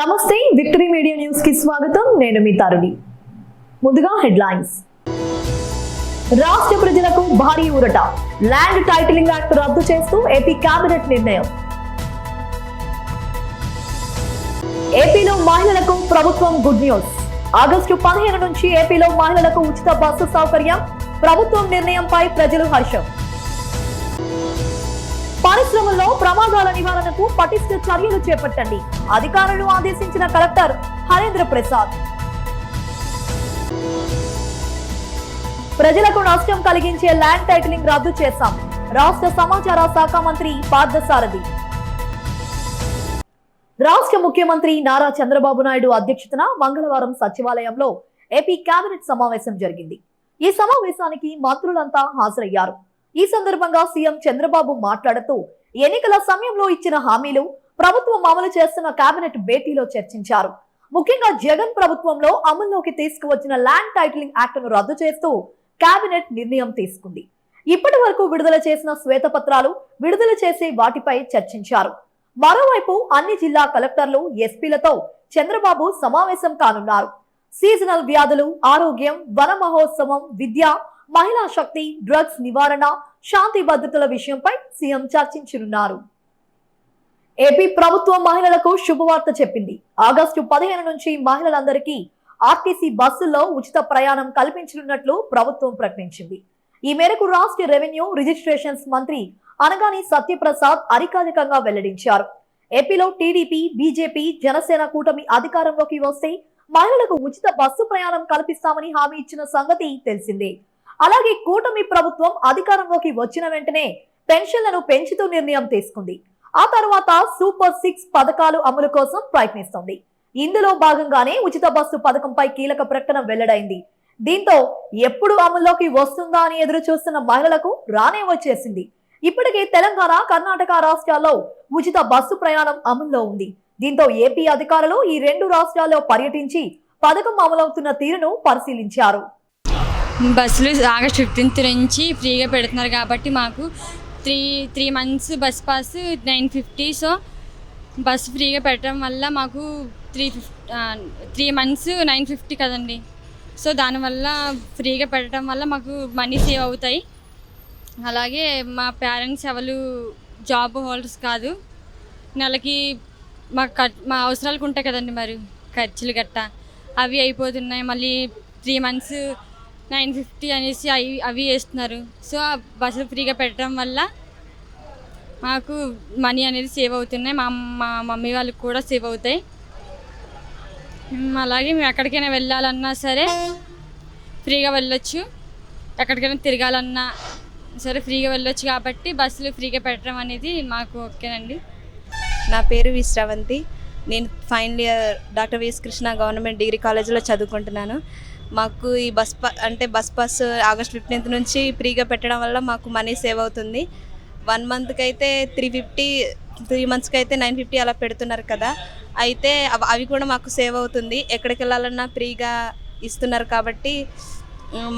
నమస్తే victory media news కి స్వాగతం. నేను మీ తరుణి. ముందుగా హెడ్లైన్స్. రాష్ట్ర ప్రజలకు భారీ ఊరట. ల్యాండ్ టైటిలింగ్ యాక్ట్ రద్దు చేస్తూ ఏపీ కేబినెట్ నిర్ణయం. ఏపీలో మహిళలకు ప్రభుత్వం గుడ్ న్యూస్. ఆగస్టు 15 నుంచి ఏపీలో మహిళలకు ఉచిత బస్సు సౌకర్యం. ప్రభుత్వం నిర్ణయంపై ప్రజలు హర్షం. పరిశ్రమల్లో ప్రమాదాల నివారణకు పటిష్ట చర్యలు చేపట్టండి. అధికారులు ఆదేశించిన కలెక్టర్ హరేంద్ర ప్రసాద్. ప్రజలకు నష్టం కలిగించే ల్యాండ్ టైటిలింగ్ రద్దు చేశాం. రాష్ట్ర సమాచార శాఖ మంత్రి పార్థసారథి. రాష్ట్ర ముఖ్యమంత్రి నారా చంద్రబాబు నాయుడు అధ్యక్షతన మంగళవారం సచివాలయంలో ఏపీ కేబినెట్ సమావేశం జరిగింది. ఈ సమావేశానికి మంత్రులంతా హాజరయ్యారు. ఈ సందర్భంగా సీఎం చంద్రబాబు మాట్లాడుతూ ఎన్నికల సమయంలో ఇచ్చిన హామీలు ప్రభుత్వం అమలు చేస్తున్న కేబినెట్ భేటీలో చర్చించారు. ముఖ్యంగా జగన్ ప్రభుత్వంలో అమల్లోకి తీసుకువచ్చిన ల్యాండ్ టైటిలింగ్ యాక్ట్ ను రద్దు చేస్తూ కేబినెట్ నిర్ణయం తీసుకుంది. ఇప్పటి వరకు విడుదల చేసిన శ్వేతపత్రాలు విడుదల చేసే వాటిపై చర్చించారు. మరోవైపు అన్ని జిల్లా కలెక్టర్లు, ఎస్పీలతో చంద్రబాబు సమావేశం కానున్నారు. సీజనల్ వ్యాధులు, ఆరోగ్యం, వన మహోత్సవం, విద్య, మహిళా శక్తి, డ్రగ్స్ నివారణ, శాంతి భద్రతల విషయంపై సీఎం చర్చించనున్నారు. ఏపీ ప్రభుత్వం మహిళలకు శుభవార్త చెప్పింది. ఆగస్టు 15 నుంచి మహిళలందరికీ ఆర్టీసీ బస్సుల్లో ఉచిత ప్రయాణం కల్పించనున్నట్లు ప్రభుత్వం ప్రకటించింది. ఈ మేరకు రాష్ట్ర రెవెన్యూ రిజిస్ట్రేషన్స్ మంత్రి అనగాని సత్యప్రసాద్ అధికారికంగా వెల్లడించారు. ఏపీలో టీడీపీ, బీజేపీ, జనసేన కూటమి అధికారంలోకి వస్తే మహిళలకు ఉచిత బస్సు ప్రయాణం కల్పిస్తామని హామీ ఇచ్చిన సంగతి తెలిసిందే. అలాగే కూటమి ప్రభుత్వం అధికారంలోకి వచ్చిన వెంటనే పెన్షన్లను పెంచుతూ నిర్ణయం తీసుకుంది. ఆ తర్వాత సూపర్ 6 పథకాలు అమలు కోసం ప్రయత్నిస్తోంది. ఇందులో భాగంగానే ఉచిత బస్సు పథకంపై కీలక ప్రకటన వెల్లడైంది. దీంతో ఎప్పుడు అమల్లోకి వస్తుందా అని ఎదురు చూస్తున్న మహిళలకు రానే వచ్చేసింది. ఇప్పటికే తెలంగాణ, కర్ణాటక రాష్ట్రాల్లో ఉచిత బస్సు ప్రయాణం అమల్లో ఉంది. దీంతో ఏపీ అధికారులు ఈ 2 రాష్ట్రాల్లో పర్యటించి పథకం అమలవుతున్న తీరును పరిశీలించారు. బస్సులు ఆగస్ట్ 15 నుంచి ఫ్రీగా పెడుతున్నారు కాబట్టి మాకు three months bus pass 950. So bus ఫ్రీగా పెట్టడం వల్ల మాకు 3 మంత్స్ 950 కదండి. సో దానివల్ల ఫ్రీగా పెట్టడం వల్ల మాకు మనీ సేవ్ అవుతాయి. అలాగే మా పేరెంట్స్ ఎవరు జాబ్ హోల్డర్స్ కాదు. నెలకి మా అవసరాలకు ఉంటాయి కదండి, మరి ఖర్చులు గట్ట అవి అయిపోతున్నాయి. మళ్ళీ 3 మంత్స్ 950 అనేసి అవి వేస్తున్నారు. సో ఆ బస్సులు ఫ్రీగా పెట్టడం వల్ల మాకు మనీ అనేది సేవ్ అవుతున్నాయి. మా మమ్మీ వాళ్ళకి కూడా సేవ్ అవుతాయి. అలాగే మేము ఎక్కడికైనా వెళ్ళాలన్నా సరే ఫ్రీగా వెళ్ళొచ్చు, ఎక్కడికైనా తిరగాలన్నా సరే ఫ్రీగా వెళ్ళొచ్చు. కాబట్టి బస్సులు ఫ్రీగా పెట్టడం అనేది మాకు ఓకేనండి. నా పేరు విశ్రవంతి. నేను final year doctor VS Krishna government degree కాలేజీలో చదువుకుంటున్నాను. మాకు ఈ బస్ పాస్ ఆగస్ట్ 15 నుంచి ఫ్రీగా పెట్టడం వల్ల మాకు మనీ సేవ్ అవుతుంది. 1 మంత్కి అయితే 350, 3 మంత్స్కి అయితే 950 అలా పెడుతున్నారు కదా. అయితే అవి కూడా మాకు సేవ్ అవుతుంది. ఎక్కడికి వెళ్ళాలన్నా ఫ్రీగా ఇస్తున్నారు కాబట్టి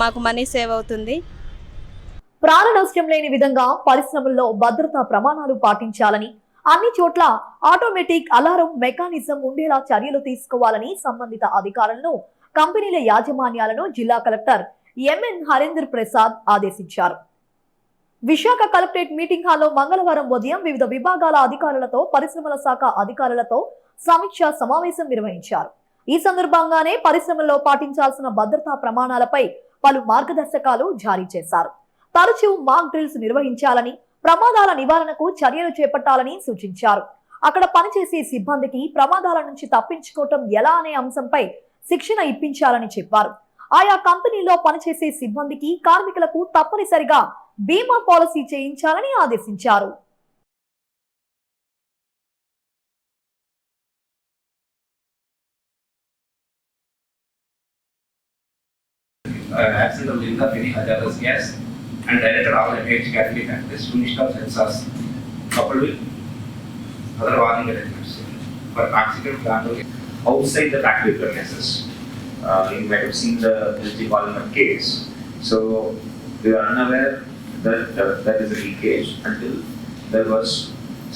మాకు మనీ సేవ్ అవుతుంది. ప్రాణ నష్టం లేని విధంగా పరిశ్రమల్లో భద్రతా ప్రమాణాలు పాటించాలని, అన్ని చోట్ల ఆటోమేటిక్ అలారం మెకానిజం ఉండేలా చర్యలు తీసుకోవాలని సంబంధిత అధికారులను, కంపెనీల యాజమాన్యాలను జిల్లా కలెక్టర్ ఎంఎన్ హరేంద్ర ప్రసాద్ ఆదేశించారు. విశాఖ కలెక్టరేట్ మీటింగ్ హాల్లో మంగళవారం ఉదయం వివిధ విభాగాల అధికారులతో, పరిశ్రమల శాఖ అధికారులతో సమీక్షా సమావేశం నిర్వహించారు. ఈ సందర్భంగానే పరిశ్రమల్లో పాటించాల్సిన భద్రతా ప్రమాణాలపై పలు మార్గదర్శకాలు జారీ చేశారు. తరచూ మాక్ డ్రిల్స్ నిర్వహించాలని, ప్రమాదాల నివారణకు చర్యలు చేపట్టాలని సూచించారు. అక్కడ పనిచేసే సిబ్బందికి ప్రమాదాల నుంచి తప్పించుకోవటం ఎలా అనే అంశంపై శిక్షణ ఇప్పించాలని చెప్పారు. ఆయా కంపెనీలో పనిచేసే సిబ్బందికి, కార్మికులకు తప్పనిసరిగా బీమా పాలసీ చేయించాలని ఆదేశించారు. And directed all MH category factors to install sensors coupled with other warning arrangements for accident planning outside the factory premises. You might have seen the LG polymer case. So we are unaware that that is a leakage until there was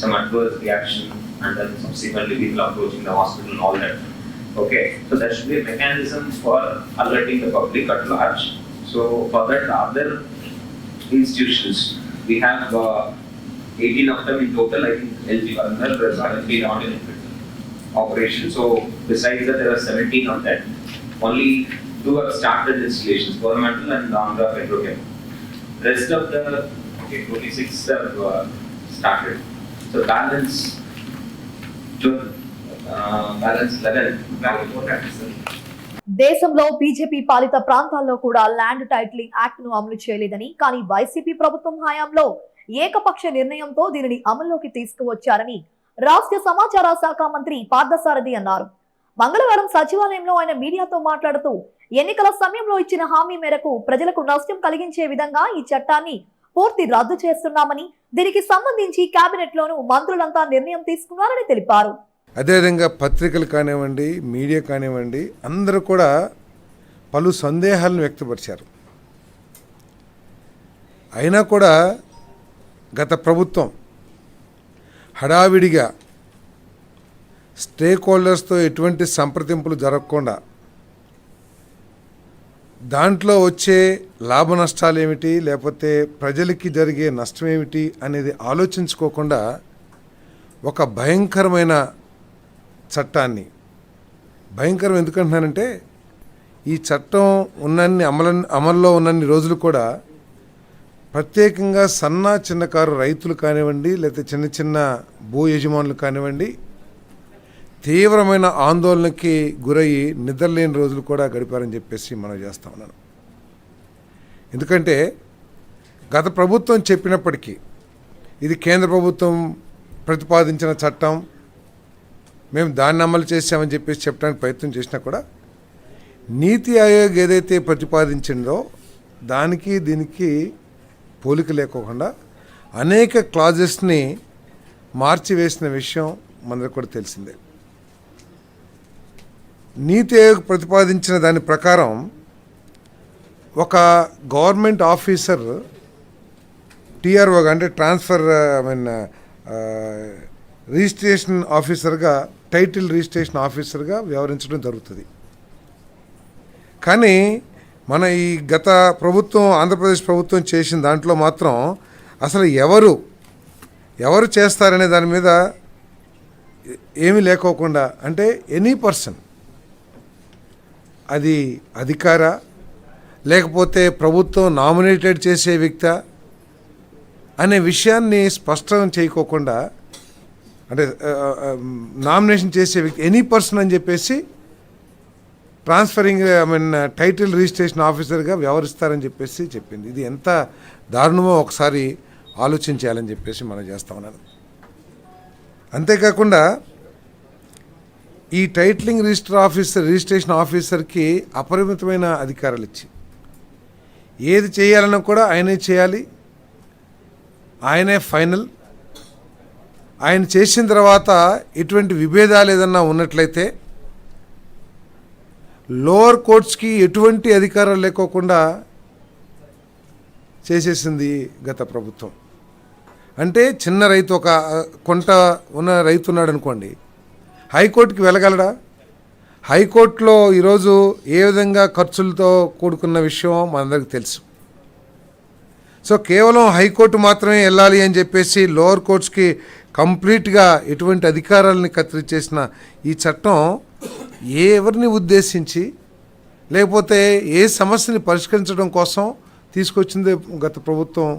some adverse reaction and then subsequently people approaching the hospital and all that. Okay, so there should be a mechanism for alerting the public at large. So for that, other institutions, we have 18 of them in total. I think LG Varner is currently not in operation. So besides that, there are 17 of that. Only 2 have started installations, governmental and Andhra Petrochem. Rest of the 26 have started. So balance 11. దేశంలో BJP పాలిత ప్రాంతాల్లో కూడా land titling act ను అమలు చేయలేదని, కానీ YCP ప్రభుత్వం హయాంలో ఏకపక్ష నిర్ణయంతో దీనిని అమల్లోకి తీసుకువచ్చారని రాష్ట్ర సమాచార శాఖ మంత్రి పార్థసారథి అన్నారు. మంగళవారం సచివాలయంలో ఆయన మీడియాతో మాట్లాడుతూ ఎన్నికల సమయంలో ఇచ్చిన హామీ మేరకు ప్రజలకు నష్టం కలిగించే విధంగా ఈ చట్టాన్ని పూర్తి రద్దు చేస్తున్నామని, దీనికి సంబంధించి కేబినెట్ లోనూ మంత్రులంతా నిర్ణయం తీసుకున్నారని తెలిపారు. అదేవిధంగా పత్రికలు కానివ్వండి, మీడియా కానివ్వండి, అందరూ కూడా పలు సందేహాలను వ్యక్తపరిచారు. అయినా కూడా గత ప్రభుత్వం హడావిడిగా స్టేక్ హోల్డర్స్తో ఎటువంటి సంప్రదింపులు జరగకుండా దాంట్లో వచ్చే లాభ నష్టాలు ఏమిటి, లేకపోతే ప్రజలకి జరిగే నష్టం ఏమిటి అనేది ఆలోచించుకోకుండా ఒక భయంకరమైన చట్టాన్ని, భయంకరం ఎందుకంటున్నానంటే ఈ చట్టం ఉన్నన్ని అమల్లో ఉన్నన్ని రోజులు కూడా ప్రత్యేకంగా సన్న చిన్నకారు రైతులు కానివ్వండి, లేకపోతే చిన్న చిన్న భూ యజమానులు కానివ్వండి, తీవ్రమైన ఆందోళనకి గురయ్యి నిద్రలేని రోజులు కూడా గడిపారని చెప్పేసి మనం చేస్తా ఉన్నాను. ఎందుకంటే గత ప్రభుత్వం చెప్పినప్పటికీ ఇది కేంద్ర ప్రభుత్వం ప్రతిపాదించిన చట్టం, మేము దాన్ని అమలు చేసామని చెప్పేసి చెప్పడానికి ప్రయత్నం చేసినా కూడా నీతి ఆయోగ్ ఏదైతే ప్రతిపాదించిందో దానికి దీనికి పోలిక లేకోకుండా అనేక క్లాజెస్ని మార్చివేసిన విషయం మనకు కూడా తెలిసిందే. నీతి ఆయోగ్ ప్రతిపాదించిన దాని ప్రకారం ఒక గవర్నమెంట్ ఆఫీసర్ టీఆర్ఓగా అంటే ట్రాన్స్ఫర్ రిజిస్ట్రేషన్ ఆఫీసర్గా, టైటిల్ రిజిస్ట్రేషన్ ఆఫీసర్గా వ్యవహరించడం జరుగుతుంది. కానీ మన ఈ గత ప్రభుత్వం, ఆంధ్రప్రదేశ్ ప్రభుత్వం చేసిన దాంట్లో మాత్రం అసలు ఎవరు చేస్తారనే దాని మీద ఏమీ లేకోకుండా, అంటే ఎనీ పర్సన్, అది అధికార లేకపోతే ప్రభుత్వం నామినేటెడ్ చేసే వ్యక్తి అనే విషయాన్ని స్పష్టం చేయకోకుండా, అంటే నామినేషన్ చేసే వ్యక్తి ఎనీ పర్సన్ అని చెప్పేసి ట్రాన్స్ఫరింగ్ టైటిల్ రిజిస్ట్రేషన్ ఆఫీసర్గా వ్యవహరిస్తారని చెప్పేసి చెప్పింది. ఇది ఎంత దారుణమో ఒకసారి ఆలోచించాలని చెప్పేసి మనం చేస్తా ఉన్నాను. అంతేకాకుండా ఈ టైటిలింగ్ రిజిస్ట్రేషన్ ఆఫీసర్కి అపరిమితమైన అధికారాలు ఇచ్చి ఏది చేయాలన్నా కూడా ఆయనే చేయాలి, ఆయనే ఫైనల్. ఆయన చేసిన తర్వాత ఎటువంటి విభేదాలు ఏదన్నా ఉన్నట్లయితే లోవర్ కోర్ట్స్కి ఎటువంటి అధికారాలు లేకోకుండా చేసేసింది గత ప్రభుత్వం. అంటే చిన్న రైతు, ఒక కొంట ఉన్న రైతు ఉన్నాడు అనుకోండి, హైకోర్టుకి వెళ్ళగలడా? హైకోర్టులో ఈరోజు ఏ విధంగా ఖర్చులతో కూడుకున్న విషయం మనందరికీ తెలుసు. సో కేవలం హైకోర్టు మాత్రమే వెళ్ళాలి అని చెప్పేసి లోవర్ కోర్ట్స్కి కంప్లీట్గా ఎటువంటి అధికారాలని కత్తిరించేసిన ఈ చట్టం ఎవరిని ఉద్దేశించి, లేకపోతే ఏ సమస్యని పరిష్కరించడం కోసం తీసుకొచ్చింది గత ప్రభుత్వం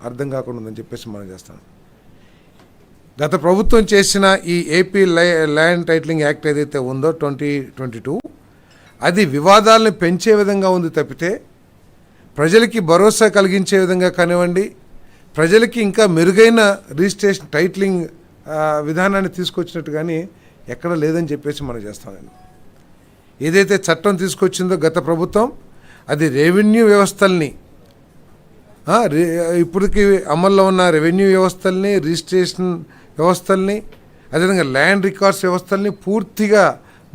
అర్థం కాకుండా ఉందని చెప్పేసి మనం చేస్తాను. గత ప్రభుత్వం చేసిన ఈ ఏపీ ల్యాండ్ టైటిలింగ్ యాక్ట్ ఏదైతే ఉందో 2022, అది వివాదాలను పెంచే విధంగా ఉంది తప్పితే ప్రజలకి భరోసా కలిగించే విధంగా కానివ్వండి, ప్రజలకి ఇంకా మెరుగైన రిజిస్ట్రేషన్ టైటిలింగ్ విధానాన్ని తీసుకొచ్చినట్టు కానీ ఎక్కడ లేదని చెప్పేసి మనం చేస్తామండి. ఏదైతే చట్టం తీసుకొచ్చిందో గత ప్రభుత్వం, అది రెవెన్యూ వ్యవస్థల్ని, ఇప్పటికి అమల్లో ఉన్న రెవెన్యూ వ్యవస్థల్ని, రిజిస్ట్రేషన్ వ్యవస్థల్ని, అదేవిధంగా ల్యాండ్ రికార్డ్స్ వ్యవస్థల్ని పూర్తిగా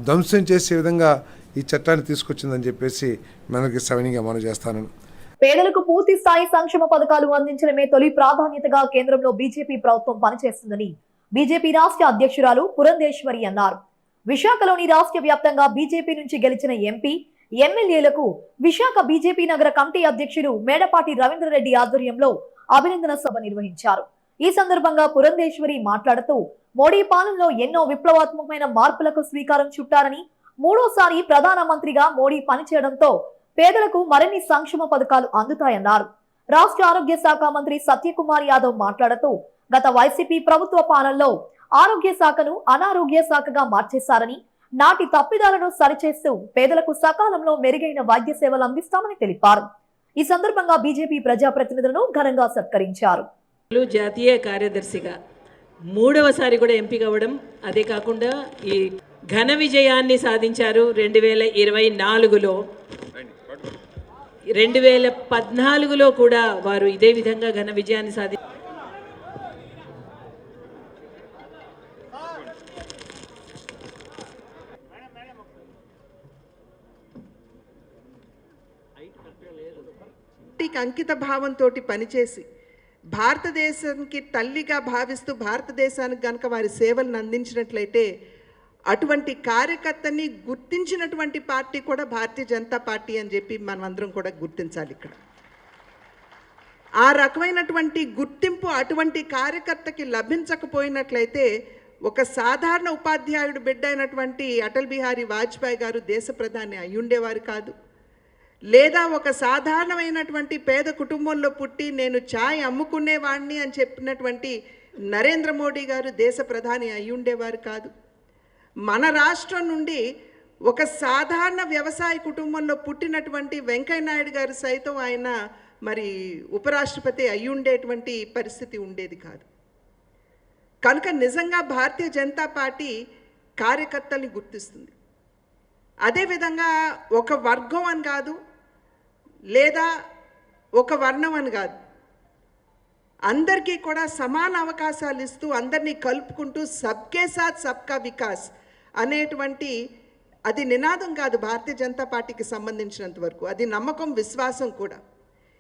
ధ్వంసం చేసే విధంగా ఈ చట్టాన్ని తీసుకొచ్చిందని చెప్పేసి మనకి సవినీయంగా మనం చేస్తాను. పేదలకు పూర్తి స్థాయి సంక్షేమ పథకాలు అందించడమే తొలి ప్రాధాన్యతగా కేంద్రంలో బీజేపీ ప్రభుత్వం పనిచేస్తుందని బీజేపీ రాష్ట్ర అధ్యక్షురాలు పురంధేశ్వరి అన్నారు. విశాఖలోని రాష్ట్ర వ్యాప్తంగా బీజేపీ నుంచి గెలిచిన ఎంపీ ఎమ్మెల్యేలకు విశాఖ బీజేపీ నగర కమిటీ అధ్యక్షుడు మేడపాటి రవీంద్రరెడ్డి ఆధ్వర్యంలో అభినందన సభ నిర్వహించారు. ఈ సందర్భంగా పురంధేశ్వరి మాట్లాడుతూ మోడీ పాలనలో ఎన్నో విప్లవాత్మకమైన మార్పులకు శ్రీకారం చుట్టారని, మూడోసారి ప్రధానమంత్రిగా మోడీ పనిచేయడంతో పేదలకు మరిన్ని సంక్షేమ పథకాలు అందుతాయన్నారు. రాష్ట్ర ఆరోగ్య శాఖ మంత్రి సత్యకుమార్ యాదవ్ మాట్లాడుతూ గత వైసీపీ ప్రభుత్వ పాలనలో ఆరోగ్య శాఖను అనారోగ్య శాఖగా మార్చేశారని, నాటి తప్పిదాలను సరిచేస్తూ పేదలకు సకాలంలో మెరుగైన వైద్య సేవలు అందిస్తామని తెలిపారు. ఈ సందర్భంగా బీజేపీ ప్రజాప్రతినిధులను ఘనంగా సత్కరించారు. జాతీయ కార్యదర్శిగా మూడవసారి కూడా ఎంపిక అవ్వడం, అదే కాకుండా ఈ ఘన విజయాన్ని సాధించారు. 2024లో 2014లో కూడా వారు ఇదే విధంగా ఘన విజయాన్ని సాధించారు. అంకిత భావంతో పనిచేసి భారతదేశానికి తల్లిగా భావిస్తూ భారతదేశానికి కనుక వారి సేవలను అందించినట్లయితే అటువంటి కార్యకర్తని గుర్తించినటువంటి పార్టీ కూడా భారతీయ జనతా పార్టీ అని చెప్పి మనమందరం కూడా గుర్తించాలి. ఇక్కడ ఆ రకమైనటువంటి గుర్తింపు అటువంటి కార్యకర్తకి లభించకపోయినట్లయితే ఒక సాధారణ ఉపాధ్యాయుడు బిడ్డ అయినటువంటి అటల్ బిహారీ వాజ్పేయి గారు దేశ ప్రధాని అయ్యుండేవారు కాదు. లేదా ఒక సాధారణమైనటువంటి పేద కుటుంబంలో పుట్టి నేను ఛాయ్ అమ్ముకునేవాడిని అని చెప్పినటువంటి నరేంద్ర మోడీ గారు దేశ ప్రధాని అయ్యుండేవారు కాదు. మన రాష్ట్రం నుండి ఒక సాధారణ వ్యవసాయ కుటుంబంలో పుట్టినటువంటి వెంకయ్యనాయుడు గారు సైతం ఆయన మరి ఉపరాష్ట్రపతి అయ్యుండేటువంటి పరిస్థితి ఉండేది కాదు. కనుక నిజంగా భారతీయ జనతా పార్టీ కార్యకర్తల్ని గుర్తిస్తుంది. అదేవిధంగా ఒక వర్గం అని కాదు, లేదా ఒక వర్ణం అని కాదు, అందరికీ కూడా సమాన అవకాశాలు ఇస్తూ అందరినీ కలుపుకుంటూ సబ్కే సాత్ సబ్కా వికాస్ అనేటువంటి అది నినాదం కాదు భారతీయ జనతా పార్టీకి సంబంధించినంత వరకు. అది నమ్మకం, విశ్వాసం కూడా.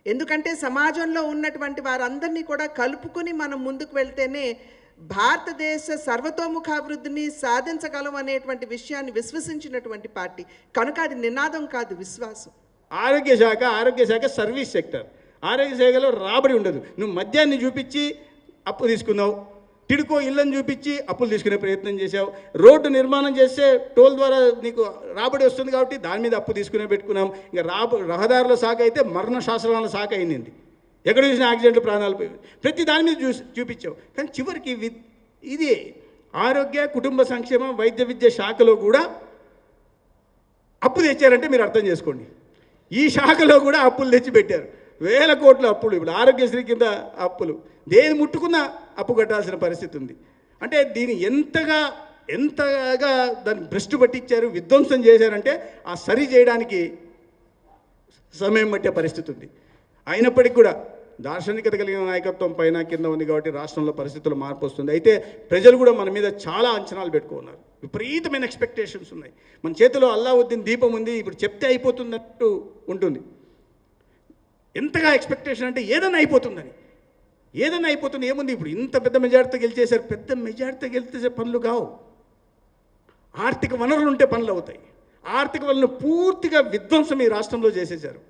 ఎందుకంటే సమాజంలో ఉన్నటువంటి వారందరినీ కూడా కలుపుకొని మనం ముందుకు వెళ్తేనే భారతదేశ సర్వతోముఖాభివృద్ధిని సాధించగలం అనేటువంటి విషయాన్ని విశ్వసించినటువంటి పార్టీ. కనుక అది నినాదం కాదు, విశ్వాసం. ఆరోగ్య శాఖ సర్వీస్ సెక్టర్. ఆరోగ్య శాఖలో రాబడి ఉండదు. నువ్వు మద్యాన్ని చూపించి అప్పు తీసుకున్నావు, టిడ్కో ఇళ్ళని చూపించి అప్పులు తీసుకునే ప్రయత్నం చేసావు, రోడ్డు నిర్మాణం చేస్తే టోల్ ద్వారా నీకు రాబడి వస్తుంది కాబట్టి దాని మీద అప్పు తీసుకునే పెట్టుకున్నాం. ఇంకా రహదారుల శాఖ అయితే మరణ శాస్త్రాల శాఖ అయింది. ఎక్కడ చూసిన యాక్సిడెంట్లు, ప్రాణాలు పోయి ప్రతి దాని మీద చూపించావు. కానీ చివరికి ఇది ఆరోగ్య కుటుంబ సంక్షేమ వైద్య విద్య శాఖలో కూడా అప్పు తెచ్చారంటే మీరు అర్థం చేసుకోండి. ఈ శాఖలో కూడా అప్పులు తెచ్చి పెట్టారు. 1000 కోట్ల అప్పులు. ఇప్పుడు ఆరోగ్యశ్రీ కింద అప్పులు, దేని ముట్టుకున్నా అప్పు కట్టాల్సిన పరిస్థితి ఉంది. అంటే దీన్ని ఎంతగా దాన్ని భ్రష్టు పట్టించారు, విధ్వంసం చేశారంటే ఆ సరి చేయడానికి సమయం పట్టే పరిస్థితి ఉంది. అయినప్పటికీ కూడా దార్శనికత కలిగిన నాయకత్వం పైన కింద ఉంది కాబట్టి రాష్ట్రంలో పరిస్థితుల్లో మార్పు వస్తుంది. అయితే ప్రజలు కూడా మన మీద చాలా అంచనాలు పెట్టుకున్నారు. విపరీతమైన ఎక్స్పెక్టేషన్స్ ఉన్నాయి. మన చేతిలో అల్లావుద్దీన్ దీపం ఉంది, ఇప్పుడు చెప్తే అయిపోతున్నట్టు ఉంటుంది. ఎంతగా ఎక్స్పెక్టేషన్ అంటే ఏదైనా అయిపోతుందని. ఏముంది, ఇప్పుడు ఇంత పెద్ద మెజార్టీతో గెలిచేశారు. పెద్ద మెజార్టీతో గెలిచేసే పనులు కావు. ఆర్థిక వనరులు ఉంటే పనులు అవుతాయి. ఆర్థిక వనరులను పూర్తిగా విధ్వంసం ఈ రాష్ట్రంలో చేసేశారు.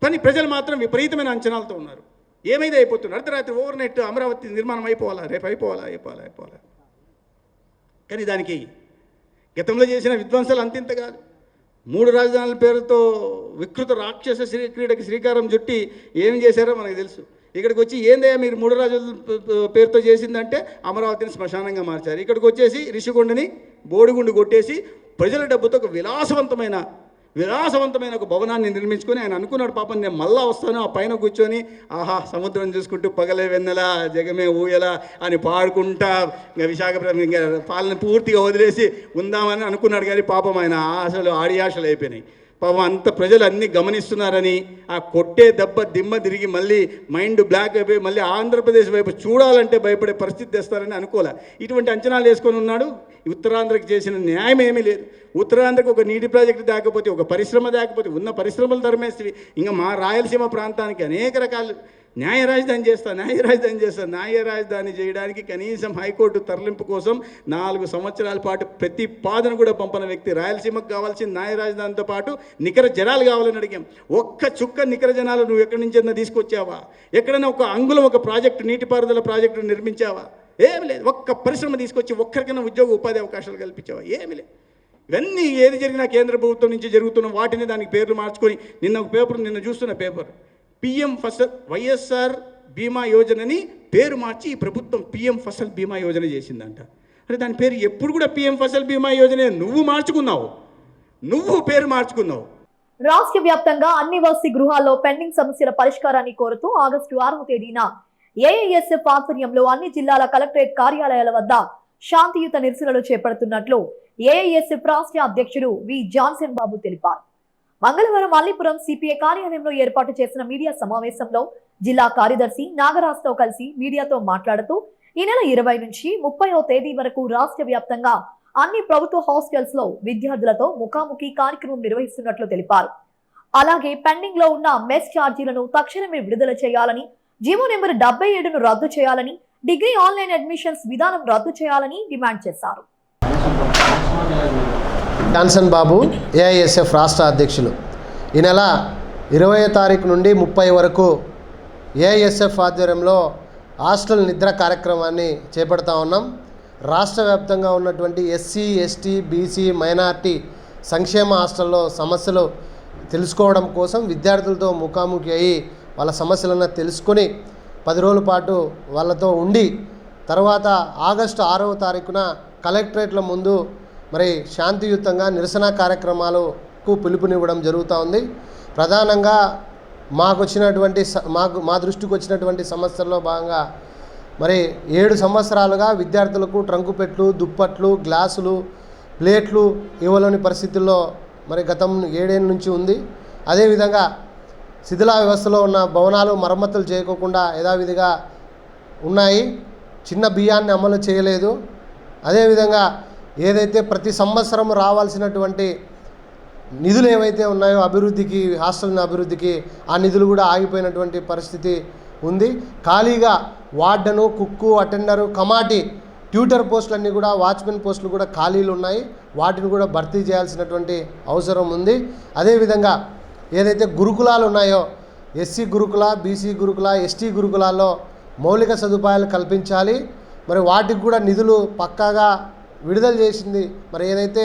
కానీ ప్రజలు మాత్రం విపరీతమైన అంచనాలతో ఉన్నారు. ఏమైతే అయిపోతుంది, అర్ధరాత్రి ఓవర్నైట్ అమరావతి నిర్మాణం అయిపోవాలా, రేపు అయిపోవాలా. కానీ దానికి గతంలో చేసిన విధ్వంసాలు అంతింత కాదు. 3 రాజధానుల పేరుతో వికృత రాక్షస క్రీడకి శ్రీకారం చుట్టి ఏం చేశారో మనకు తెలుసు. ఇక్కడికి వచ్చి ఏందయ్యా మీరు 3 రాజుల పేరుతో చేసిందంటే అమరావతిని శ్మశానంగా మార్చారు. ఇక్కడికి వచ్చేసి రిషికొండని బోడిగుండు కొట్టేసి ప్రజల డబ్బుతో ఒక విలాసవంతమైన ఒక భవనాన్ని నిర్మించుకొని ఆయన అనుకున్నాడు, పాపం నేను మళ్ళా వస్తాను, ఆ పైన కూర్చొని ఆహా సముద్రం చూసుకుంటూ పగలే వెన్నెల జగమే ఊయలా అని పాడుకుంటా విశాఖపట్నం ఇంకా పాలన పూర్తిగా వదిలేసి ఉందామని అనుకున్నాడు. కానీ పాపం ఆయన ఆశలు ఆడియాశలు అయిపోయినాయి. పాపం అంత ప్రజలు అన్నీ గమనిస్తున్నారని ఆ కొట్టే దెబ్బ దిమ్మ తిరిగి మళ్ళీ మైండ్ బ్లాక్ అయిపోయి మళ్ళీ ఆంధ్రప్రదేశ్ వైపు చూడాలంటే భయపడే పరిస్థితి తెస్తారని అనుకోలే. ఇటువంటి అంచనాలు వేసుకొని ఉన్నాడు. ఉత్తరాంధ్రకి చేసిన న్యాయం ఏమీ లేదు. ఉత్తరాంధ్రకు ఒక నీటి ప్రాజెక్టు దాకపోతే, ఒక పరిశ్రమ దాకపోతే, ఉన్న పరిశ్రమలు తరిమేసి ఇంకా మా రాయలసీమ ప్రాంతానికి అనేక రకాల న్యాయ రాజధాని చేస్తా. న్యాయ రాజధాని చేయడానికి కనీసం హైకోర్టు తరలింపు కోసం 4 సంవత్సరాల పాటు ప్రతిపాదన కూడా పంపిన వ్యక్తి. రాయలసీమకు కావాల్సిన న్యాయ రాజధానితో పాటు నికర జనాలు కావాలని అడిగాం. ఒక్క చుక్క నికర జనాలు నువ్వు ఎక్కడి నుంచైనా తీసుకొచ్చావా? ఎక్కడైనా ఒక అంగుళం ఒక ప్రాజెక్టు, నీటిపారుదల ప్రాజెక్టు నిర్మించావా? ఏమి లేదు. ఒక్క పరిశ్రమ తీసుకొచ్చి ఒక్కరికైనా ఉద్యోగ ఉపాధి అవకాశాలు కల్పించావా? ఏమి లేదు. ఇవన్నీ ఏది జరిగినా కేంద్ర ప్రభుత్వం నుంచి జరుగుతున్న వాటిని దానికి పేర్లు మార్చుకొని నిన్న చూస్తున్న పేపర్ పిఎం ఫసల్ వైఎస్ఆర్ బీమా యోజనని పేరు మార్చి ఈ ప్రభుత్వం పిఎం ఫసల్ బీమా యోజన చేసిందంట. అంటే దాని పేరు ఎప్పుడు కూడా పిఎం ఫసల్ బీమా యోజనే. నువ్వు పేరు మార్చుకున్నావు. రాష్ట్ర వ్యాప్తంగా అన్ని వసతి గృహాల్లో పెండింగ్ సమస్యల పరిష్కారాన్ని కోరుతూ ఆగస్టు 6వ తేదీన ఏఐఎస్ఎఫ్ ఆధ్వర్యంలో అన్ని జిల్లాల కలెక్టరేట్ కార్యాలయాల వద్ద శాంతియుత నిరసనలు చేపడుతున్నట్లు ఏఐఎస్ఎఫ్ రాష్ట్ర అధ్యక్షుడు వి జాన్సన్ బాబు తెలిపారు. మంగళవారం అల్లీపురం సిపిఐ కార్యాలయంలో ఏర్పాటు చేసిన మీడియా సమావేశంలో జిల్లా కార్యదర్శి నాగరాజ్తో కలిసి మీడియాతో మాట్లాడుతూ ఈ నెల 20 నుంచి 30వ తేదీ వరకు రాష్ట్ర వ్యాప్తంగా అన్ని ప్రభుత్వ హాస్టల్స్ లో విద్యార్థులతో ముఖాముఖి కార్యక్రమం నిర్వహిస్తున్నట్లు తెలిపారు. అలాగే పెండింగ్ లో ఉన్న మెస్ ఛార్జీలను తక్షణమే విడుదల చేయాలని, జీవో నెంబర్ 77ను రద్దు చేయాలని, డిగ్రీ ఆన్లైన్ అడ్మిషన్స్ విధానం రద్దు చేయాలని డిమాండ్ చేశారు. జాన్సన్ బాబు, ఏఐఎస్ఎఫ్ రాష్ట్ర అధ్యక్షులు. ఈ నెల 20వ తారీఖు నుండి 30 వరకు ఏఐఎస్ఎఫ్ ఆధ్వర్యంలో హాస్టల్ నిద్ర కార్యక్రమాన్ని చేపడతా ఉన్నాం. రాష్ట్ర వ్యాప్తంగా ఉన్నటువంటి ఎస్సీ, ఎస్టీ, బీసీ, మైనార్టీ సంక్షేమ హాస్టల్లో సమస్యలు తెలుసుకోవడం కోసం విద్యార్థులతో ముఖాముఖి అయ్యి వాళ్ళ సమస్యలను తెలుసుకొని 10 రోజుల పాటు వాళ్ళతో ఉండి తర్వాత ఆగస్టు 6వ తారీఖున కలెక్టరేట్ల ముందు మరి శాంతియుతంగా నిరసన కార్యక్రమాలకు పిలుపునివ్వడం జరుగుతూ ఉంది. ప్రధానంగా మా దృష్టికి వచ్చినటువంటి సమస్యల్లో భాగంగా మరి 7 సంవత్సరాలుగా విద్యార్థులకు ట్రంకుపెట్లు, దుప్పట్లు, గ్లాసులు, ప్లేట్లు ఇవ్వలేని పరిస్థితుల్లో మరి గతం 7 ఏళ్ళ నుంచి ఉంది. అదేవిధంగా శిథిలా వ్యవస్థలో ఉన్న భవనాలు మరమ్మతులు చేయకోకుండా యథావిధిగా ఉన్నాయి. చిన్న బియ్యాన్ని అమలు చేయలేదు. అదేవిధంగా ఏదైతే ప్రతి సంవత్సరం రావాల్సినటువంటి నిధులు ఏవైతే ఉన్నాయో అభివృద్ధికి, హాస్టల్ అభివృద్ధికి, ఆ నిధులు కూడా ఆగిపోయినటువంటి పరిస్థితి ఉంది. ఖాళీగా వార్డను, కుక్కు, అటెండరు, కమాటి, ట్యూటర్ పోస్టులన్నీ కూడా, వాచ్మెన్ పోస్టులు కూడా ఖాళీలు ఉన్నాయి. వాటిని కూడా భర్తీ చేయాల్సినటువంటి అవసరం ఉంది. అదేవిధంగా ఏదైతే గురుకులాలు ఉన్నాయో ఎస్సీ గురుకుల, బీసీ గురుకుల, ఎస్టీ గురుకులాల్లో మౌలిక సదుపాయాలు కల్పించాలి. మరి వాటికి కూడా నిధులు పక్కాగా విడుదల చేసింది. మరి ఏదైతే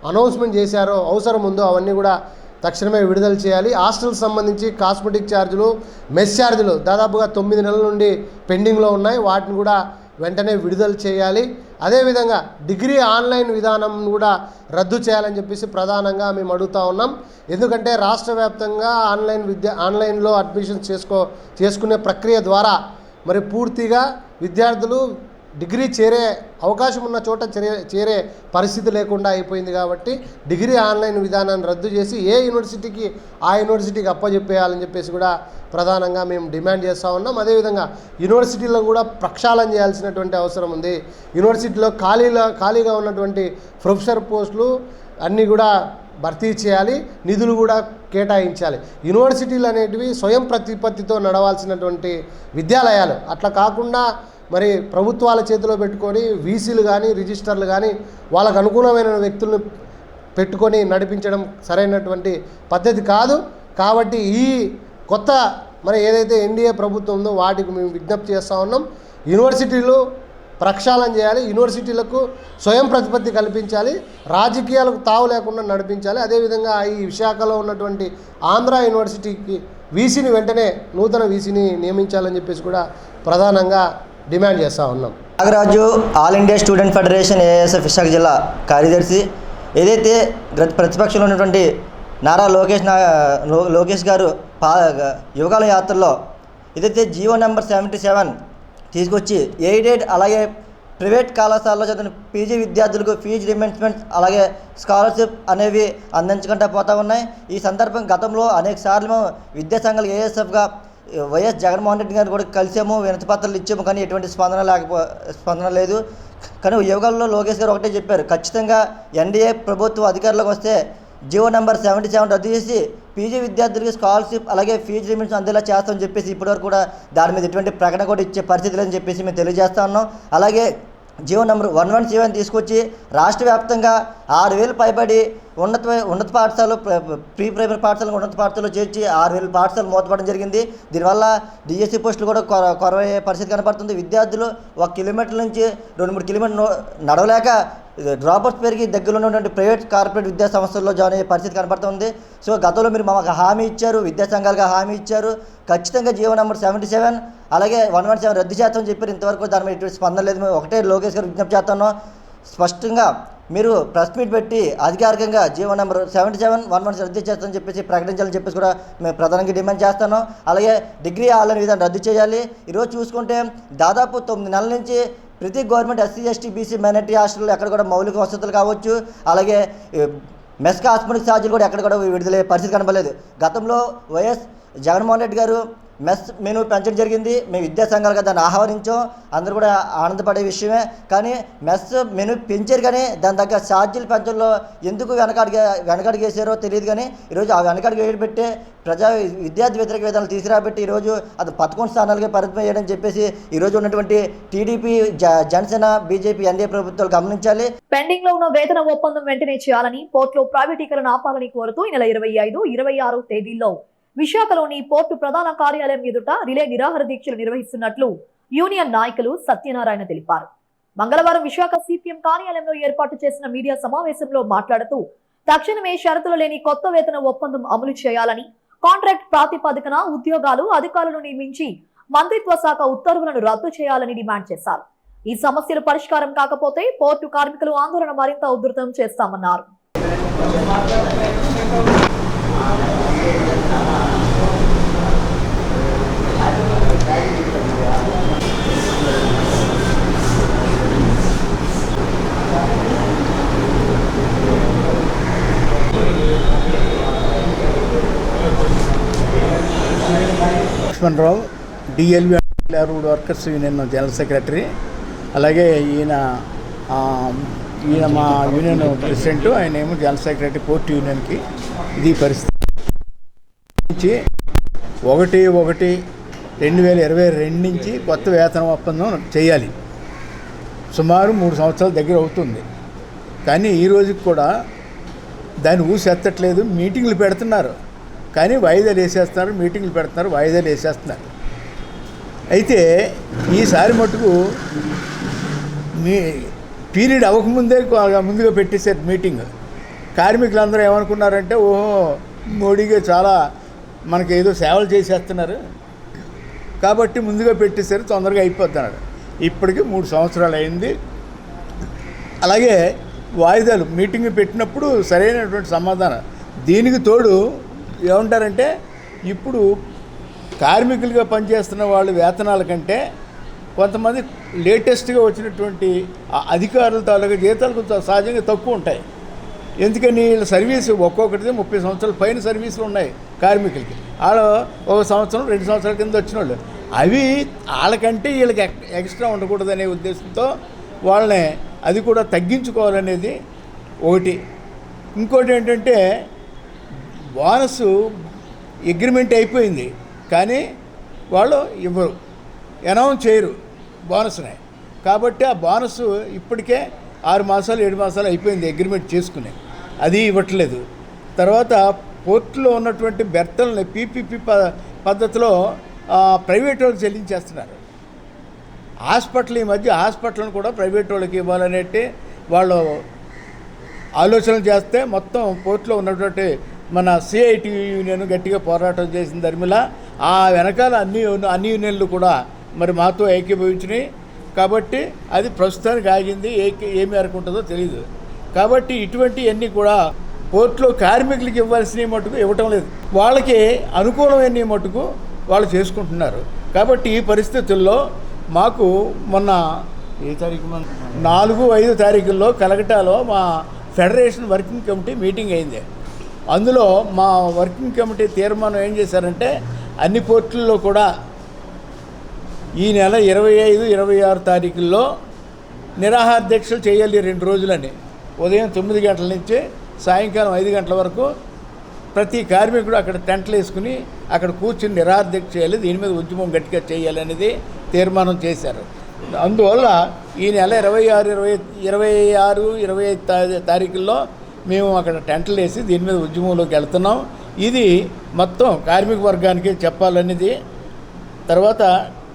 అనౌన్స్మెంట్ చేశారో అవసరం ఉందో అవన్నీ కూడా తక్షణమే విడుదల చేయాలి. హాస్టల్కి సంబంధించి కాస్మెటిక్ ఛార్జీలు, మెస్ ఛార్జీలు దాదాపుగా 9 నెలల నుండి పెండింగ్లో ఉన్నాయి. వాటిని కూడా వెంటనే విడుదల చేయాలి. అదేవిధంగా డిగ్రీ ఆన్లైన్ విధానం కూడా రద్దు చేయాలని చెప్పేసి ప్రధానంగా మేము అడుగుతూ ఉన్నాం. ఎందుకంటే రాష్ట్ర వ్యాప్తంగా ఆన్లైన్లో అడ్మిషన్స్ చేసుకునే ప్రక్రియ ద్వారా మరి పూర్తిగా విద్యార్థులు డిగ్రీ చేరే అవకాశం ఉన్న చోట చేరే పరిస్థితి లేకుండా అయిపోయింది. కాబట్టి డిగ్రీ ఆన్లైన్ విధానాన్ని రద్దు చేసి ఏ యూనివర్సిటీకి ఆ యూనివర్సిటీకి అప్పచెప్పేయాలని చెప్పేసి కూడా ప్రధానంగా మేము డిమాండ్ చేస్తూ ఉన్నాం. అదేవిధంగా యూనివర్సిటీలో కూడా ప్రక్షాళన చేయాల్సినటువంటి అవసరం ఉంది. యూనివర్సిటీలో ఖాళీగా ఉన్నటువంటి ప్రొఫెసర్ పోస్టులు అన్నీ కూడా భర్తీ చేయాలి, నిధులు కూడా కేటాయించాలి. యూనివర్సిటీలు అనేటివి స్వయం ప్రతిపత్తితో నడవాల్సినటువంటి విద్యాలయాలు. అట్లా కాకుండా మరి ప్రభుత్వాల చేతిలో పెట్టుకొని వీసీలు కానీ, రిజిస్టర్లు కానీ వాళ్ళకు అనుకూలమైన వ్యక్తులను పెట్టుకొని నడిపించడం సరైనటువంటి పద్ధతి కాదు. కాబట్టి ఈ కొత్త మరి ఏదైతే ఎన్డీఏ ప్రభుత్వం ఉందో వాటికి మేము విజ్ఞప్తి చేస్తూ ఉన్నాం. యూనివర్సిటీలు ప్రక్షాళన చేయాలి, యూనివర్సిటీలకు స్వయం ప్రతిపత్తి కల్పించాలి, రాజకీయాలకు తావు లేకుండా నడిపించాలి. అదేవిధంగా ఈ విశాఖలో ఉన్నటువంటి ఆంధ్ర యూనివర్సిటీకి వీసీని వెంటనే నూతన వీసీని నియమించాలని చెప్పేసి కూడా ప్రధానంగా డిమాండ్ చేస్తూ ఉన్నాం. Nagaraju, all India student federation ASF Visakha జిల్లా కార్యదర్శి. ఏదైతే ప్రతిపక్షంలో ఉన్నటువంటి నారా లోకేష్ గారు యువకాల యాత్రలో ఏదైతే జీవో నెంబర్ 77 తీసుకొచ్చి ఎయిడెడ్ అలాగే ప్రైవేట్ కళాశాలలో చదివిన పీజీ విద్యార్థులకు ఫీజు రిమెంబర్స్మెంట్ అలాగే స్కాలర్షిప్ అనేవి అందించకుండా పోతూ ఉన్నాయి. ఈ సందర్భం గతంలో అనేక సార్లు విద్యాసంఘాలు ఏఎస్ఎఫ్గా వైఎస్ జగన్మోహన్ రెడ్డి గారు కూడా కలిసాము, వినతిపత్రాలు ఇచ్చాము, కానీ ఎటువంటి స్పందన లేదు. కానీ యువకుల్లో లోకేష్ గారు ఒకటే చెప్పారు, ఖచ్చితంగా ఎన్డీఏ ప్రభుత్వం అధికారంలోకి వస్తే జీవో నెంబర్ 77 రద్దు చేసి పీజీ విద్యార్థులకి స్కాలర్షిప్ అలాగే ఫీజు రిమిట్స్ అందేలా చేస్తామని చెప్పేసి ఇప్పటివరకు కూడా దాని మీద ఎటువంటి ప్రకటన కూడా ఇచ్చే పరిస్థితి లేదని చెప్పేసి మేము తెలియజేస్తా ఉన్నాం. అలాగే జీవో నెంబర్ 117 తీసుకొచ్చి రాష్ట్ర వ్యాప్తంగా 6,000 పైబడి ఉన్నత పాఠశాలలు ప్రీ ప్రైమరీ పాఠశాలను ఉన్నత పాఠశాలలో చేర్చి 6,000 పాఠశాలలు మూతపడడం జరిగింది. దీనివల్ల డిఎస్సి పోస్టులు కూడా కొరవయ్యే పరిస్థితి కనపడుతుంది. విద్యార్థులు 1 కిలోమీటర్ల నుంచి 2-3 కిలోమీటర్లు నడవలేక డ్రాపర్స్ పెరిగి దగ్గరలో ఉన్నటువంటి ప్రైవేట్ కార్పొరేట్ విద్యా సంస్థల్లో జాయిన్ అయ్యే పరిస్థితి కనపడుతుంది. సో గతంలో మీరు మాకు హామీ ఇచ్చారు, విద్యా సంఘాలుగా హామీ ఇచ్చారు, ఖచ్చితంగా జీవో నెంబర్ 77 అలాగే 117 రద్దు చేస్తామని చెప్పారు. ఇంతవరకు దాని మీద ఎటువంటి స్పందన లేదు. మేము ఒకటే లోకేష్ గారు విజ్ఞప్తి చేస్తున్నాం, స్పష్టంగా మీరు ప్రెస్ మీట్ పెట్టి అధికారికంగా జీవో నెంబర్ 77, 117 రద్దు చేస్తామని చెప్పేసి ప్రకటించాలని చెప్పేసి కూడా మేము ప్రధానంగా డిమాండ్ చేస్తాను. అలాగే డిగ్రీ ఆన్లైన్ విధానం రద్దు చేయాలి. ఈరోజు చూసుకుంటే దాదాపు 9 నెలల నుంచి ప్రతి government SC ST BC minority హాస్టల్లో ఎక్కడ కూడా మౌలిక వసతులు కావచ్చు, అలాగే మెస్ కాస్మెటిక్ ఛార్జీలు కూడా ఎక్కడ కూడా విడుదలయ్యే పరిస్థితి కనపడలేదు. గతంలో వైఎస్ జగన్మోహన్ రెడ్డి గారు మెస్ మెనూ పెంచడం జరిగింది. మేము విద్యా సంఘాలుగా దాన్ని ఆహ్వానించాం, అందరూ కూడా ఆనందపడే విషయమే. కానీ మెస్ మెనూ పెంచారు, కానీ దాని దగ్గర ఛార్జీలు పెంచడంలో ఎందుకు వెనకడిగేసారో తెలియదు. కానీ ఈరోజు ఆ వెనకడికి పెట్టే విద్యార్థి వ్యతిరేక విధానాలు తీసుకురాబెట్టి ఈరోజు అది 11 స్థానాలుగా పరిమితం చేయడం చెప్పేసి ఈరోజు ఉన్నటువంటి టీడీపీ, జనసేన, బీజేపీ, ఎన్డీఏ ప్రభుత్వాలు గమనించాలి. పెండింగ్ లో ఉన్న వేతన ఒప్పందం వెంటనే చేయాలని, పోర్టులో ప్రైవేటీకరణ ఆపాలని కోరుతూ ఈ నెల 25, 26 తేదీల్లో విశాఖలోని పోర్టు ప్రధాన కార్యాలయం ఎదుట రిలే నిరాహార దీక్షలు నిర్వహిస్తున్నట్లు యూనియన్ నాయకులు సత్యనారాయణ తెలిపారు. మంగళవారం విశాఖ సిపిఎం కార్యాలయంలో ఏర్పాటు చేసిన మీడియా సమావేశంలో మాట్లాడుతూ తక్షణమే షరతులు లేని కొత్త వేతన ఒప్పందం అమలు చేయాలని, కాంట్రాక్ట్ ప్రాతిపదికన ఉద్యోగాలు, అధికారులను నియమించి మంత్రిత్వ శాఖ ఉత్తర్వులను రద్దు చేయాలని డిమాండ్ చేశారు. ఈ సమస్యలు పరిష్కారం కాకపోతే పోర్టు కార్మికులు ఆందోళన మరింత ఉధృతం చేస్తామన్నారు. Lakshmanarao, DLV wood workers union general secretary. అలాగే ఈయన మా యూనియన్ ప్రెసిడెంట్, ఆయన ఏమో జనరల్ సెక్రటరీ పోర్ట్ యూనియన్కి. ఇది పరిస్థితి నుంచి 1/1/2022 నుంచి కొత్త వేతన ఒప్పందం చేయాలి. సుమారు 3 సంవత్సరాల దగ్గర అవుతుంది. కానీ ఈ రోజుకి కూడా దాన్ని ఊసెత్తట్లేదు. మీటింగ్లు పెడుతున్నారు, కానీ వాయిదాలు వేసేస్తున్నారు. మీటింగ్లు పెడుతున్నారు, వాయిదాలు వేసేస్తున్నారు. అయితే ఈసారి మటుకు మీ పీరియడ్ అవ్వకముందే ముందుగా పెట్టేశారు మీటింగ్. కార్మికులందరూ ఏమనుకున్నారంటే, ఓహో మోడీగా చాలా మనకి ఏదో సేవలు చేసేస్తున్నారు కాబట్టి ముందుగా పెట్టేశారు, తొందరగా అయిపోతున్నారు. ఇప్పటికీ 3 సంవత్సరాలు అయింది. అలాగే వాయిదాలు మీటింగ్ పెట్టినప్పుడు సరైనటువంటి సమాధానం. దీనికి తోడు ఏమంటారంటే, ఇప్పుడు కార్మికులుగా పనిచేస్తున్న వాళ్ళు వేతనాల కంటే కొంతమంది లేటెస్ట్గా వచ్చినటువంటి అధికారుల తాలూకా జీతాలు కొంచెం సహజంగా తక్కువ ఉంటాయి. ఎందుకని వీళ్ళ సర్వీసు ఒక్కొక్కటిది 30 సంవత్సరాల పైన సర్వీసులు ఉన్నాయి కార్మికులకి. వాళ్ళు 1 సంవత్సరం 2 సంవత్సరాల కింద వచ్చిన వాళ్ళు. అవి వాళ్ళకంటే వీళ్ళకి ఎక్స్ట్రా ఉండకూడదనే ఉద్దేశంతో వాళ్ళని అది కూడా తగ్గించుకోవాలనేది ఒకటి. ఇంకోటి ఏంటంటే, బోనస్ అగ్రిమెంట్ అయిపోయింది, కానీ వాళ్ళు ఇవ్వరు, అనౌన్స్ చేయరు బోనస్ని. కాబట్టి ఆ బోనస్ ఇప్పటికే 6 మాసాలు 7 మాసాలు అయిపోయింది అగ్రిమెంట్ చేసుకుని, అది ఇవ్వట్లేదు. తర్వాత పోర్టులో ఉన్నటువంటి బెర్తల్ని పీపీపీ పద్ధతిలో ప్రైవేట్ వాళ్ళకి చెల్లించేస్తున్నారు. హాస్పిటల్, ఈ మధ్య హాస్పిటల్ని కూడా ప్రైవేట్ వాళ్ళకి ఇవ్వాలనేటి వాళ్ళు ఆలోచనలు చేస్తే మొత్తం పోర్టులో ఉన్నటువంటి మన సిఐటి యూనియన్ గట్టిగా పోరాటం చేసిన ధర్మిలా ఆ వెనకాల అన్ని యూనియన్లు కూడా మరి మాతో ఏకీభవించినాయి. కాబట్టి అది ప్రస్తుతానికి ఆగింది. ఏ మేరకు ఉంటుందో తెలియదు. కాబట్టి ఇటువంటివన్నీ కూడా పోర్టులో కార్మికులకి ఇవ్వాల్సినవి మటుకు ఇవ్వటం లేదు, వాళ్ళకి అనుకూలమైన మటుకు వాళ్ళు చేసుకుంటున్నారు. కాబట్టి ఈ పరిస్థితుల్లో మాకు మొన్న 4-5 తారీఖుల్లో కలకటాలో మా ఫెడరేషన్ వర్కింగ్ కమిటీ మీటింగ్ అయింది. అందులో మా వర్కింగ్ కమిటీ తీర్మానం ఏం చేశారంటే, అన్ని పోర్టుల్లో కూడా ఈ నెల 25-26 తారీఖుల్లో నిరాహార దీక్షలు చేయాలి 2 రోజులని. ఉదయం 9 గంటల నుంచి సాయంకాలం 5 గంటల వరకు ప్రతి కార్మికుడు అక్కడ టెంట్లు వేసుకుని అక్కడ కూర్చుని నిరాదీక్ష చేయాలి, దీని మీద ఉద్యమం గట్టిగా చేయాలనేది తీర్మానం చేశారు. అందువల్ల ఈ నెల 26, 25 తారీఖుల్లో మేము అక్కడ టెంట్లు వేసి దీని మీద ఉద్యమంలోకి వెళ్తున్నాం. ఇది మొత్తం కార్మిక వర్గానికి చెప్పాలనేది. తర్వాత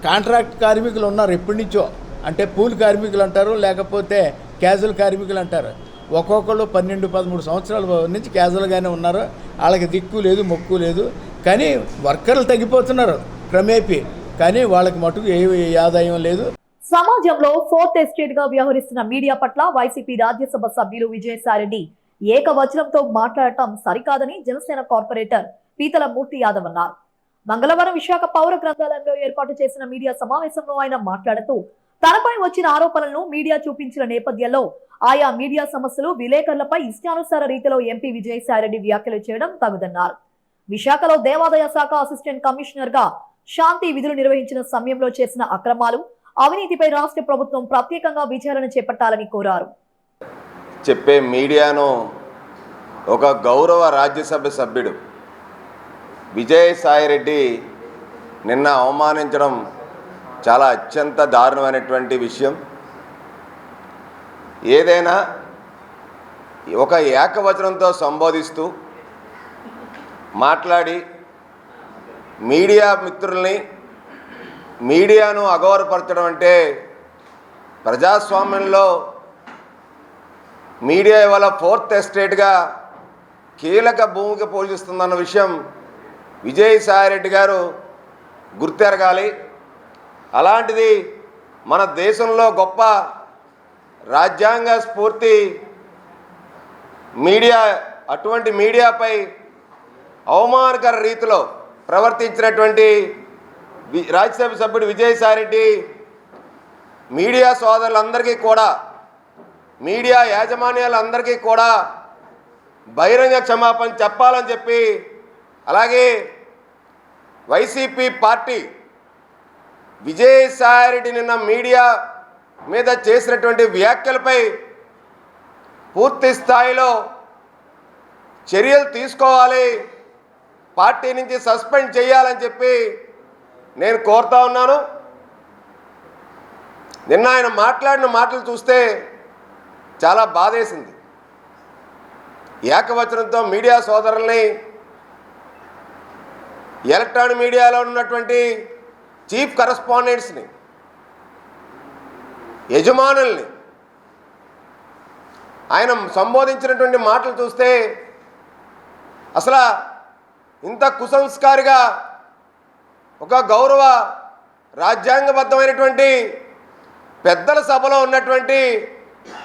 కాంట్రాక్ట్ కార్మికులు ఉన్నారు ఎప్పటి నుంచో, అంటే పూల్ కార్మికులు అంటారు, లేకపోతే క్యాజువల్ కార్మికులు అంటారు. ఒక్కొక్కళ్ళు 12-13 సంవత్సరాల నుంచి క్యాజువల్గానే ఉన్నారు, వాళ్ళకి దిక్కు లేదు మొక్కు లేదు. కానీ వర్కర్లు తగ్గిపోతున్నారు క్రమేపీ, కానీ వాళ్ళకి మటుకు ఏ ఆదాయం లేదు. సమాజంలో ఫోర్త్ ఎస్టేట్ గా వ్యవహరిస్తున్న మీడియా పట్ల వైసీపీ రాజ్యసభ సభ్యులు విజయసాయిరెడ్డి ఏకవచనంతో మాట్లాడటం సరికాదని జనసేన కార్పొరేటర్ పీతల మూర్తి యాదవ్ అన్నారు. మంగళవారం విశాఖ పౌర గ్రంథాలయంలో ఏర్పాటు చేసిన మీడియా సమావేశంలో ఆయన మాట్లాడుతూ తనపై వచ్చిన ఆరోపణలను మీడియా చూపించిన నేపథ్యంలో ఆయా మీడియా సంస్థలు విలేకరులపై ఇష్టానుసార రీతిలో ఎంపీ విజయసాయిరెడ్డి వ్యాఖ్యలు చేయడం తగుదన్నారు. విశాఖలో దేవాదాయ శాఖ అసిస్టెంట్ కమిషనర్ గా శాంతి విధులు నిర్వహించిన సమయంలో చేసిన అక్రమాలు, అవినీతిపై రాష్ట్ర ప్రభుత్వం ప్రత్యేకంగా విచారణ చేపట్టాలని కోరారు. చెప్పే మీడియాను ఒక గౌరవ రాజ్యసభ సభ్యుడు విజయసాయిరెడ్డి నిన్న అవమానించడం చాలా అత్యంత దారుణమైనటువంటి విషయం. ఏదైనా ఒక ఏకవచనంతో సంబోధిస్తూ మాట్లాడి మీడియా మిత్రుల్ని, మీడియాను అగౌరవపరచడం అంటే ప్రజాస్వామ్యంలో మీడియా ఇవాళ ఫోర్త్ ఎస్టేట్గా కీలక భూమిక పోషిస్తుందన్న విషయం విజయసాయిరెడ్డి గారు గుర్తెరగాలి. అలాంటిది మన దేశంలో గొప్ప రాజ్యాంగ స్ఫూర్తి మీడియా, అటువంటి మీడియాపై అవమానకర రీతిలో ప్రవర్తించినటువంటి రాజ్యసభ సభ్యుడు విజయసాయిరెడ్డి మీడియా సోదరులందరికీ కూడా, మీడియా యాజమాన్యాలందరికీ కూడా బహిరంగ క్షమాపణ చెప్పాలని చెప్పి, అలాగే వైసీపీ పార్టీ విజయసాయిరెడ్డి నిన్న మీడియా మీద చేసినటువంటి వ్యాఖ్యలపై పూర్తి స్థాయిలో చర్యలు తీసుకోవాలి, పార్టీ నుంచి సస్పెండ్ చేయాలని చెప్పి నేను కోరుతా ఉన్నాను. నిన్న ఆయన మాట్లాడిన మాటలు చూస్తే చాలా బాధేసింది. ఏకవచనంతో మీడియా సోదరుల్ని, ఎలక్ట్రానిక్ మీడియాలో ఉన్నటువంటి చీఫ్ కరెస్పాండెంట్స్ని, యజమానుల్ని ఆయన సంబోధించినటువంటి మాటలు చూస్తే అసలు ఇంత కుసంస్కారిగా ఒక గౌరవ రాజ్యాంగబద్ధమైనటువంటి పెద్దల సభలో ఉన్నటువంటి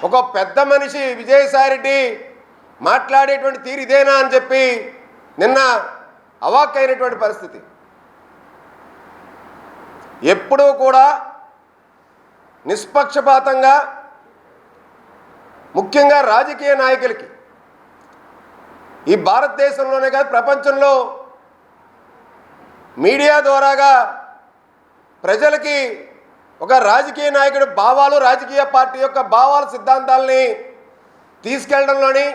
ఒక పెద్ద మనిషి విజయసాయిరెడ్డి మాట్లాడేటువంటి తీరు ఇదేనా అని చెప్పి నిన్న అవాక్కైనటువంటి పరిస్థితి. ఎప్పుడూ కూడా నిష్పక్షపాతంగా, ముఖ్యంగా రాజకీయ నాయకులకి, ఈ భారతదేశంలోనే కాదు ప్రపంచంలో మీడియా ద్వారాగా ప్రజలకి ఒక రాజకీయ నాయకుడి భావాలు, రాజకీయ పార్టీ యొక్క భావాలు, సిద్ధాంతాలని తీసుకెళ్లడంలోని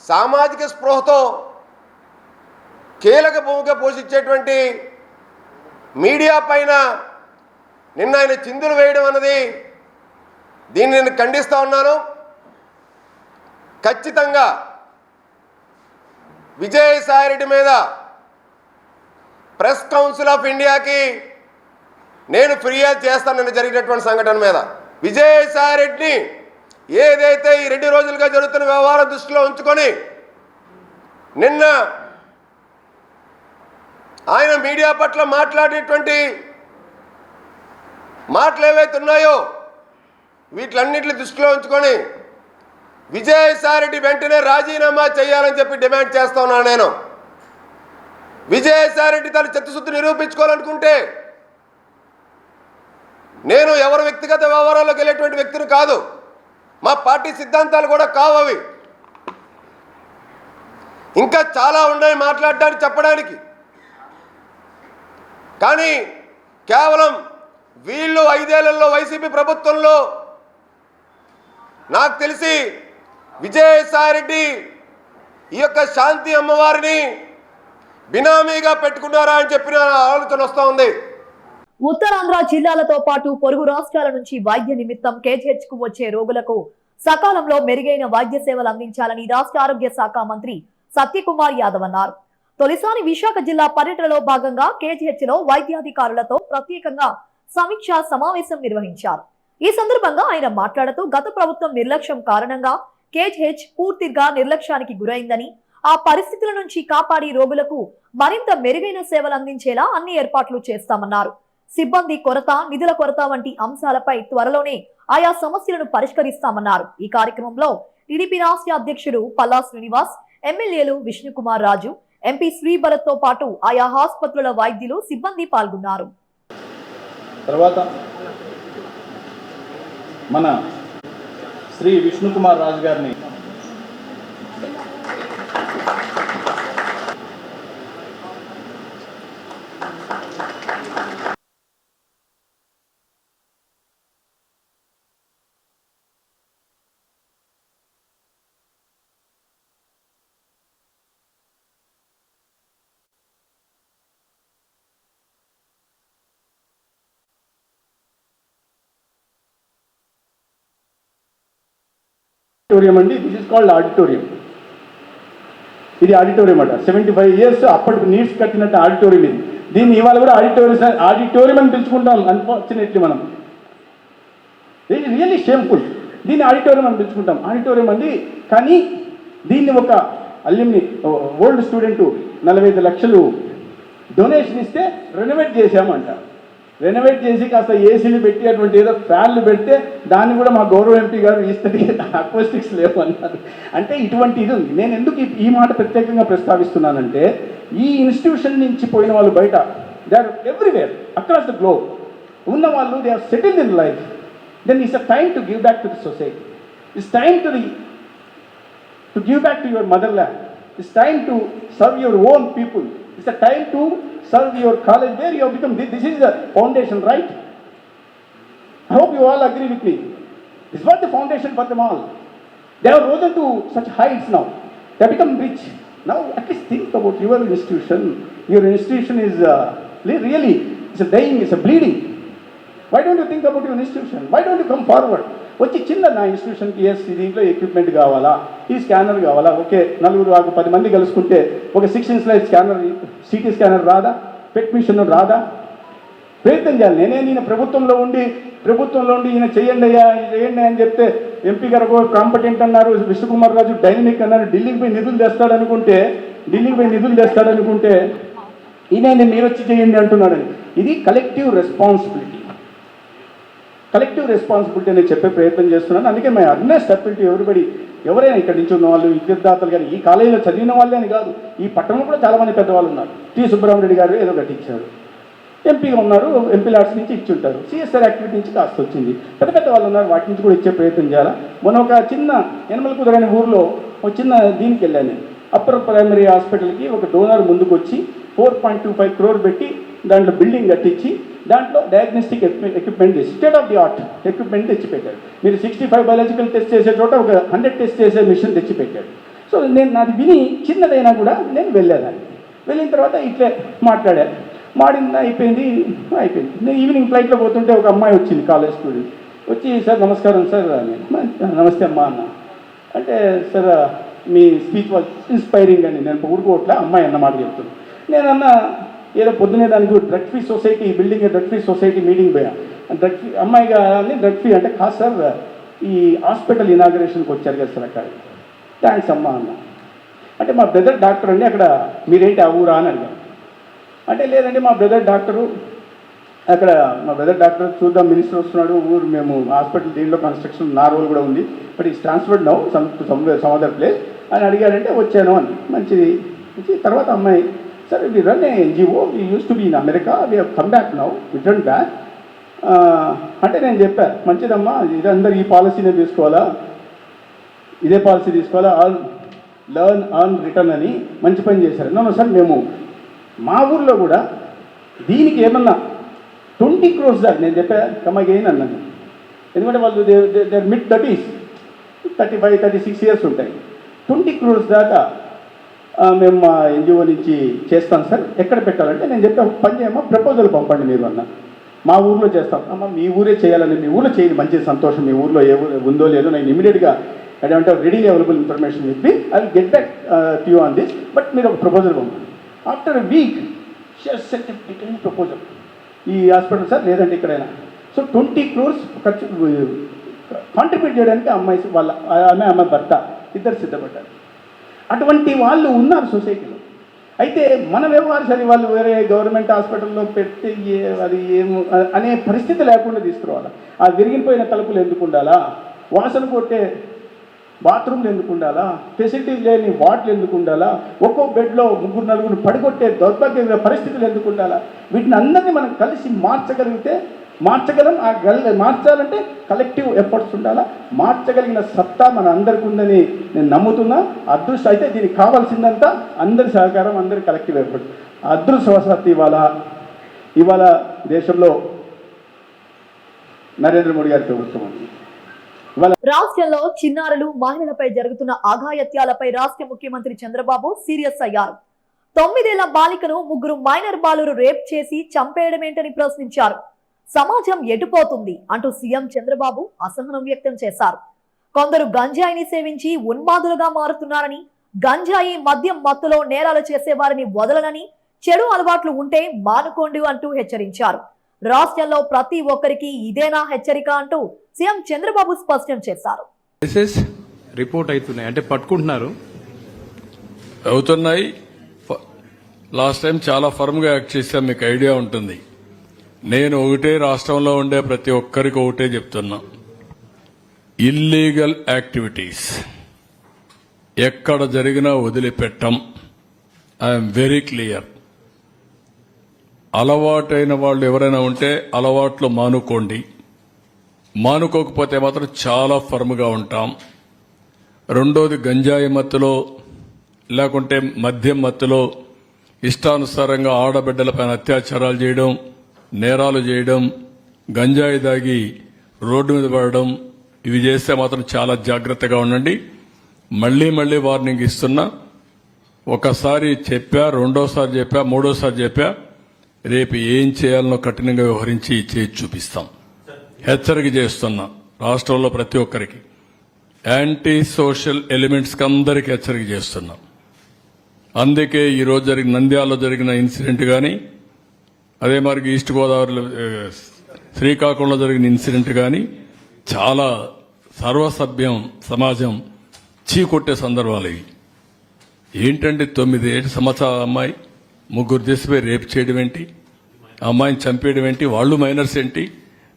సామాజిక స్పృహతో కీలక భూమిక పోషించేటువంటి మీడియా పైన నిన్న ఆయన చిందులు వేయడం అన్నది, దీన్ని నేను ఖండిస్తూ ఉన్నాను. ఖచ్చితంగా విజయసాయిరెడ్డి మీద ప్రెస్ కౌన్సిల్ ఆఫ్ ఇండియాకి నేను ఫిర్యాదు చేస్తాను. నిన్న జరిగినటువంటి సంఘటన మీద విజయసాయిరెడ్డిని ఏదైతే ఈ 2 రోజులుగా జరుగుతున్న వ్యవహారం దృష్టిలో ఉంచుకొని నిన్న ఆయన మీడియా పట్ల మాట్లాడేటువంటి మాటలు ఏవైతే ఉన్నాయో వీటిలన్నింటిని దృష్టిలో ఉంచుకొని విజయసాయిరెడ్డి వెంటనే రాజీనామా చేయాలని చెప్పి డిమాండ్ చేస్తా ఉన్నాను. నేను విజయసాయిరెడ్డి తన చిత్తశుద్ధి నిరూపించుకోవాలనుకుంటే, నేను ఎవరు వ్యక్తిగత వ్యవహారాల్లోకి వెళ్ళేటువంటి వ్యక్తిని కాదు, మా పార్టీ సిద్ధాంతాలు కూడా కావవి, ఇంకా చాలా ఉన్నాయి మాట్లాడడానికి, చెప్పడానికి. కానీ కేవలం వీళ్ళు 5 ఏళ్లలో వైసీపీ ప్రభుత్వంలో నాకు తెలిసి విజయసాయిరెడ్డి ఈ యొక్క శాంతి అమ్మవారిని బినామీగా పెట్టుకున్నారా అని చెప్పిన ఆలోచన వస్తూ ఉంది. ఉత్తరాంధ్ర జిల్లాలతో పాటు పొరుగు రాష్ట్రాల నుంచి వైద్య నిమిత్తం కేజీహెచ్ కు వచ్చే రోగులకు సకాలంలో మెరుగైన వైద్య సేవలు అందించాలని రాష్ట్ర ఆరోగ్య శాఖ మంత్రి సత్యకుమార్ యాదవ్ అన్నారు. తొలిసారి విశాఖ జిల్లా పర్యటనలో భాగంగా కేజీహెచ్ లో వైద్యాధికారులతో ప్రత్యేకంగా సమీక్షా సమావేశం నిర్వహించారు. ఈ సందర్భంగా ఆయన మాట్లాడుతూ గత ప్రభుత్వం నిర్లక్ష్యం కారణంగా కేజీహెచ్ పూర్తిగా నిర్లక్ష్యానికి గురైందని, ఆ పరిస్థితుల నుంచి కాపాడి రోగులకు మరింత మెరుగైన సేవలు అందించేలా అన్ని ఏర్పాట్లు చేస్తామన్నారు. సిబ్బంది కొరత, నిధుల కొరత వంటి అంశాలపై త్వరలోనే ఆయా సమస్యలను పరిష్కరిస్తామన్నారు. ఈ కార్యక్రమంలో టీడీపీ రాష్ట్ర అధ్యక్షుడు పల్లా శ్రీనివాస్, ఎమ్మెల్యేలు విష్ణుకుమార్ రాజు, ఎంపీ శ్రీభరత్ తో పాటు ఆయా ఆసుపత్రుల వైద్యులు, సిబ్బంది పాల్గొన్నారు. తర్వాత మన శ్రీ విష్ణుకుమార్ రాజు గారిని ఆడిటోరియం అండి. This is called auditorium. ఇది ఆడిటోరియం అట. 75 years అప్పటికి నీడ్స్ కట్టినట్టు ఆడిటోరియం ఇది. దీన్ని ఇవాళ కూడా ఆడిటోరియం అని పిలుచుకుంటాం. అన్ఫార్చునేట్లీ మనం ఇది రియల్లీ షేమ్ఫుల్. దీన్ని ఆడిటోరియం అని పిలుచుకుంటాం. ఆడిటోరియం అండి. కానీ దీన్ని ఒక అల్యూమిని ఓల్డ్ స్టూడెంట్ 45 లక్షలు డొనేషన్ ఇస్తే రెనోవేట్ చేశామంట. రెనోవేట్ చేసి కాస్త ఏసీలు పెట్టి అటువంటి ఏదో ఫ్యాన్లు పెడితే దాన్ని కూడా మా గౌరవ ఎంపీ గారు ఇస్తుంది, అక్వస్టిక్స్ లేవు అన్నారు. అంటే ఇటువంటి ఇది ఉంది. నేను ఎందుకు ఈ మాట ప్రత్యేకంగా ప్రస్తావిస్తున్నానంటే, ఈ ఇన్స్టిట్యూషన్ నుంచి పోయిన వాళ్ళు బయట they are everywhere across the globe ఉన్న వాళ్ళు they are settled in life. Then it's a time to give back to the society. It's time to give back to your mother land. It's time to serve your own people. It's a time to serve your college where you have become. This is the foundation, right? I hope you all agree with me. This was the foundation for them all. They have risen to such heights now. They have become rich. Now at least think about your institution. Your institution is really, it's a dying, it's a bleeding. Why don't you think about your institution? Why don't you come forward? వచ్చి చిన్న నా ఇన్స్టిట్యూషన్కి దీంట్లో equipment కావాలా, ఈ scanner కావాలా, okay 10 మంది కలుసుకుంటే ఒక 6 inch light scanner, city scanner రాదా, పెట్ మిషన్ రాదా? ప్రయత్నం చేయాలి. నేను ప్రభుత్వంలో ఉండి ఈయన చేయండి అని చెప్తే ఎంపీ గారు కాంపిటెంట్ అన్నారు, విష్ణుకుమార్ రాజు డైనమిక్ అన్నారు, ఢిల్లీకి పోయి నిధులు తెస్తాడనుకుంటే ఈయన మీరు వచ్చి చేయండి అంటున్నాడని. ఇది కలెక్టివ్ రెస్పాన్సిబిలిటీ నేను చెప్పే ప్రయత్నం చేస్తున్నాను. అందుకే my Ernest appeal to everybody, ఎవరైనా ఇక్కడి నుంచి ఉన్న వాళ్ళు, విద్యార్థులు కానీ, ఈ కాలేజీలో చదివిన వాళ్ళే అని కాదు, ఈ పట్టణంలో కూడా చాలామంది పెద్దవాళ్ళు ఉన్నారు. టి సుబ్రహ్మణ్యుడు గారు ఏదో కట్టించారు, ఎంపీగా ఉన్నారు, ఎంపీ లాడ్స్ నుంచి ఇచ్చి ఉంటారు, సిఎస్ఆర్ యాక్టివిటీ నుంచి కాస్త వచ్చింది, పెద్ద వాళ్ళు ఉన్నారు, వాటి నుంచి కూడా ఇచ్చే ప్రయత్నం చేయాలా. మొన్న ఒక చిన్న యనమల కుదరని ఊరిలో ఒక చిన్న దీనికి వెళ్ళాను నేను. అప్పర్ ప్రైమరీ హాస్పిటల్కి ఒక డోనర్ ముందుకు వచ్చి 4.25 crore పెట్టి దాంట్లో బిల్డింగ్ కట్టించి దాంట్లో diagnostic equipment, state of the art equipment తెచ్చిపెట్టాడు. మీరు 65 బయాలజికల్ టెస్ట్ చేసే చోట ఒక 100 టెస్ట్ చేసే మిషన్ తెచ్చిపెట్టాడు. సో నేను నాది విని చిన్నదైనా కూడా నేను వెళ్ళేదాన్ని. వెళ్ళిన తర్వాత ఇట్లే అయిపోయింది. నేను ఈవినింగ్ ఫ్లైట్లో పోతుంటే ఒక అమ్మాయి వచ్చింది, కాలేజ్ స్టూడెంట్ వచ్చి, సార్ నమస్కారం సార్, నమస్తే అమ్మా అన్న అంటే, sir me speech was inspiring అని. నేను ఊరుకోవట్లే, అమ్మాయి అన్నమాట చెప్తున్నాను. నేనన్నా ఏదో పొద్దునే దానికి drug free society building, drug free society meeting పోయా. డ్రగ్ ఫ్రీ అమ్మాయి కానీ డ్రగ్ ఫ్రీ అంటే, కాదు సార్ ఈ హాస్పిటల్ ఇనాగరేషన్కి వచ్చారు కదా సార్ అక్కడ. థ్యాంక్స్ అమ్మా అన్న. అంటే మా బ్రదర్ డాక్టర్ అండి, అక్కడ మీరేంటి ఆ ఊరా అని అడిగాను. అంటే లేదండి మా బ్రదర్ డాక్టరు అక్కడ, మా బ్రదర్ డాక్టర్ చూద్దాం మినిస్టర్ వస్తున్నాడు, మేము హాస్పిటల్ దీంట్లో కన్స్ట్రక్షన్ నా రోల్ కూడా ఉంది, but is transferred now some other place అని అడిగారంటే వచ్చాను అని. మంచిది. తర్వాత అమ్మాయి, sir we run a NGO, we use to be in America, we have come back now, return back అంటే నేను చెప్పాను, మంచిదమ్మా ఇదందరూ ఈ పాలసీనే తీసుకోవాలా, ఇదే పాలసీ తీసుకోవాలా, లర్న్ అర్న్ రిటర్న్ అని. మంచి పని చేశారు. నో సార్ మేము మా ఊర్లో కూడా దీనికి ఏమన్నా 20 crores దాకా నేను చెప్పా కమ్మగైన్ అన్నాను. ఎందుకంటే వాళ్ళు దేర్ మిడ్ 30s 35-36 years ఉంటాయి. 20 crores దాకా మేము మా ఎన్జిఓ నుంచి చేస్తాం సార్, ఎక్కడ పెట్టాలంటే నేను చెప్పే పని చేయమ్మా, ప్రపోజల్ పంపండి మీరు అన్న. మా ఊర్లో చేస్తాం. అమ్మ మీ ఊరే చేయాలని, మీ ఊర్లో చేయండి, మంచి సంతోషం, మీ ఊర్లో ఏ ఉందో లేదో నేను ఇమీడియట్గా అంటే రెడీ అవైలబుల్ ఇన్ఫర్మేషన్ చెప్పి I will get back to you on this, but మీరు ఒక ప్రపోజల్ పంపండి. After a week she has sent detail proposal. ఈ హాస్పిటల్ సార్ లేదంటే ఇక్కడైనా. సో 20 crores ఖర్చు కాంట్రిబ్యూట్ చేయడానికి అమ్మాయి వాళ్ళ అమ్మాయి భర్త ఇద్దరు సిద్ధపడ్డారు. అటువంటి వాళ్ళు ఉన్నారు సొసైటీలో. అయితే మన వ్యవహారశాలి వాళ్ళు వేరే గవర్నమెంట్ హాస్పిటల్లో పెడితే అది ఏమో అనే పరిస్థితి లేకుండా తీసుకురావాలి. ఆ విరిగిపోయిన తలుపులు ఎందుకు ఉండాలా, వాసన కొట్టే బాత్రూమ్లు ఎందుకు ఉండాలా, ఫెసిలిటీస్ లేని వార్డులు ఎందుకు ఉండాలా, ఒక్కో బెడ్లో 3-4 పడికొట్టే దౌర్భాగ్య పరిస్థితులు ఎందుకు ఉండాలా, వీటిని అందరినీ మనం కలిసి మార్చగలిగితే మార్చగలం. మార్చాలంటే కలెక్టివ్ ఎఫర్ట్స్ ఉండాలా. మార్చగలిగిన సత్తా మన అందరికి ఉందని నేను నమ్ముతున్నా. అదృష్టం అయితే దీనికి కావాల్సిందంతా అందరి సహకారం, అందరి కలెక్టివ్ ఎఫర్ట్స్. అదృష్టవశాత్తు ఇవాళ దేశంలో నరేంద్ర మోడీ గారి ప్రభుత్వం ఉంది. రాష్ట్రంలో చిన్నారులు, మహిళలపై జరుగుతున్న అఘాయత్యాలపై రాష్ట్ర ముఖ్యమంత్రి చంద్రబాబు సీరియస్ అయ్యారు. 9 ఏళ్ల బాలికను 3 మైనర్ బాలురు రేప్ చేసి చంపేయడమేంటని ప్రశ్నించారు. సమాజం ఎటుపోతుంది అంటూ సీఎం చంద్రబాబు అసహనం వ్యక్తం చేశారు. కొందరు గంజాయిని సేవించి ఉన్మాదులుగా మారుతున్నారని, గంజాయి మద్యం మత్తులో నేరాలు చేసేవారిని వదలనని, చెడు అలవాట్లు ఉంటే మానుకోండి అంటూ హెచ్చరించారు. రాష్ట్రంలో ప్రతి ఒక్కరికి ఇదేనా హెచ్చరిక అంటూ సీఎం చంద్రబాబు స్పష్టం చేశారు. రిపోర్ట్ అవుతున్నాయి అంటే పట్టుకుంటున్నారు, అవుతున్నాయి. లాస్ట్ టైం చాలా ఫర్మ్గా యాక్ట్ చేశాం, మీకు ఐడియా ఉంటుంది. నేను ఒకటే రాష్ట్రంలో ఉండే ప్రతి ఒక్కరికి ఒకటే చెప్తున్నా, ఇల్లీగల్ యాక్టివిటీస్ ఎక్కడ జరిగినా వదిలిపెట్టం. I'm very clear. అలవాటైన వాళ్ళు ఎవరైనా ఉంటే అలవాట్లు మానుకోండి, మానుకోకపోతే మాత్రం చాలా ఫర్మ్గా ఉంటాం. రెండోది, గంజాయి మత్తులో లేకుంటే మద్యం మత్తులో ఇష్టానుసారంగా ఆడబిడ్డలపైన అత్యాచారాలు చేయడం, నేరాలు చేయడం, గంజాయి దాగి రోడ్డు మీద పడడం, ఇవి చేస్తే మాత్రం చాలా జాగ్రత్తగా ఉండండి. మళ్లీ వార్నింగ్ ఇస్తున్నా. ఒకసారి చెప్పా, రెండోసారి చెప్పా, మూడోసారి చెప్పా, రేపు ఏం చేయాలనో కఠినంగా వ్యవహరించి చేసి చూపిస్తాం. హెచ్చరిక చేస్తున్నా రాష్ట్రంలో ప్రతి ఒక్కరికి, యాంటీ సోషల్ ఎలిమెంట్స్కి అందరికీ హెచ్చరిక చేస్తున్నా. అందుకే ఈరోజు జరిగిన నంద్యాలలో జరిగిన ఇన్సిడెంట్ కానీ, అదే మరి ఈస్ట్ గోదావరిలో శ్రీకాకుళంలో జరిగిన ఇన్సిడెంట్ కానీ చాలా సర్వసభ్యం సమాజం చీకొట్టే సందర్భాలు ఇవి. ఏంటంటే 9 సంవత్సరాల అమ్మాయి 3 దేశపై రేప్ చేయడం ఏంటి, అమ్మాయిని చంపేయడం ఏంటి, వాళ్ళు మైనర్స్ ఏంటి,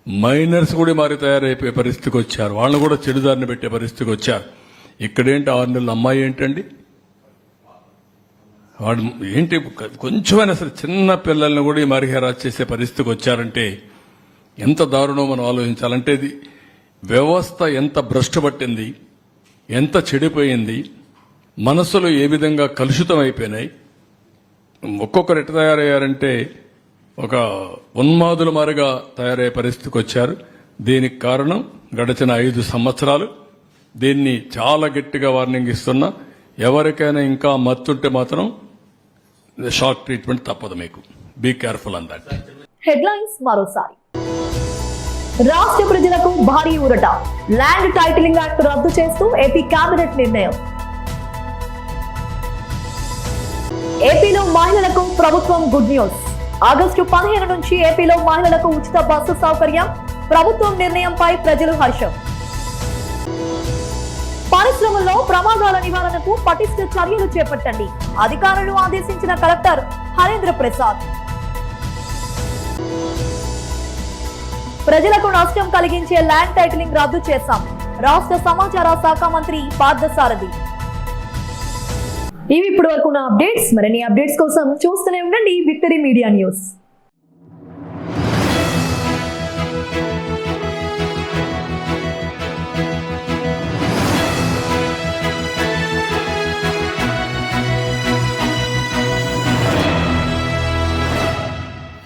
మైనర్స్ కూడా మారి తయారైపోయే పరిస్థితికి వచ్చారు, వాళ్ళని కూడా చెడుదారిని పెట్టే పరిస్థితికి వచ్చారు. ఇక్కడేంటి 6 నెలల అమ్మాయి ఏంటండి, వాడు ఏంటి, కొంచెమైనా సరే చిన్న పిల్లల్ని కూడా మరి హెరాస్ చేసే పరిస్థితికి వచ్చారంటే ఎంత దారుణం మనం ఆలోచించాలంటే. ఇది వ్యవస్థ ఎంత భ్రష్టు పట్టింది, ఎంత చెడిపోయింది, మనసులు ఏ విధంగా కలుషితం అయిపోయినాయి. ఒక్కొక్కరు ఎట్లా తయారయ్యారంటే ఒక ఉన్మాదుల మారిగా తయారయ్యే పరిస్థితికి వచ్చారు. దీనికి కారణం గడిచిన 5 సంవత్సరాలు. దీన్ని చాలా గట్టిగా వార్నింగ్ ఇస్తున్నా. ఎవరికైనా ఇంకా మత్తుంటే మాత్రం షాక్ ట్రీట్మెంట్ తప్పదు, మీకు be careful on that. Headlines మరోసారి. రాష్ట్ర ప్రజలకు భారీ ఊరట, ల్యాండ్ టైటిలింగ్ యాక్ట్ రద్దు చేస్తూ ఏపీ కేబినెట్ నిర్ణయం. ఏపీలో మహిళలకు ప్రభుత్వం గుడ్ న్యూస్. ఆగస్టు 15 నుంచి ఏపీలో మహిళలకు ఉచిత బస్సు సౌకర్యం. ప్రభుత్వం నిర్ణయంపై ప్రజలు హర్షం. పరిశ్రమల్లో ప్రమాదాల నివారణకు పటిష్ట చర్యలు చేపట్టండి, అధికారులు ఆదేశించిన కలెక్టర్ హరేంద్ర ప్రసాద్. ప్రజలకు నష్టం కలిగించే ల్యాండ్ టైటిలింగ్ రద్దు చేశాం, రాష్ట్ర సమాచార శాఖ మంత్రి పార్థసారథి. ఇవి ఇప్పటి వరకు ఉన్న అప్డేట్స్. మరిన్ని అప్డేట్స్ కోసం చూస్తూనే ఉండండి విక్టరీ మీడియా న్యూస్.